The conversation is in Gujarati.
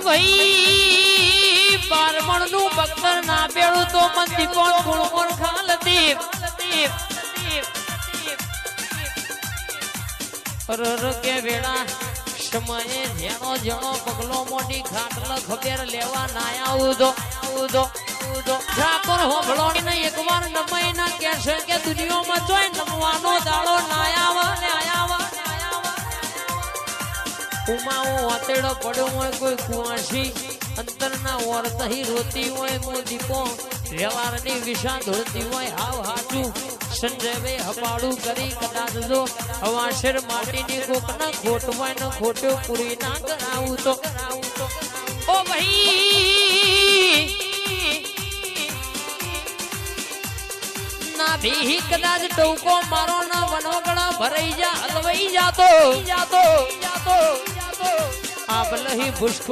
ભાઈ બારમણ નું બક્કર ના બેડું તો મંદી પણ ગુણકોણ ખાલતી રર કે વેળા સમયે જેનો જેનો પગલો મોટી ખાટલ ખબર લેવા ના આવું તો ઠાકોર હોભળોણી ને એકવાર નમાઈ ના કહેશે કે દુનિયામાં જોઈ નમવાનો દાડો ના આવા ને આયા ઉમાઓ વાતેડો પડ્યો હોય કોઈ કુવાસી અંતરના ઓરતહી રોતી હોય મો દીપો વ્યવહારની વિષા ધોળતી હોય હાવ હાચું સંજયભાઈ હપાડું કરી કદાચ જો હવાશેર માટીની કોકના ખોટવાય ને ખોટો પૂરી ના કરાવું તો ઓ ભાઈ ના ભી કદાચ ટોકો મારો ના વનોગળા ભરાઈ જા હલવાઈ જાતો આ ભલે ભૂસકો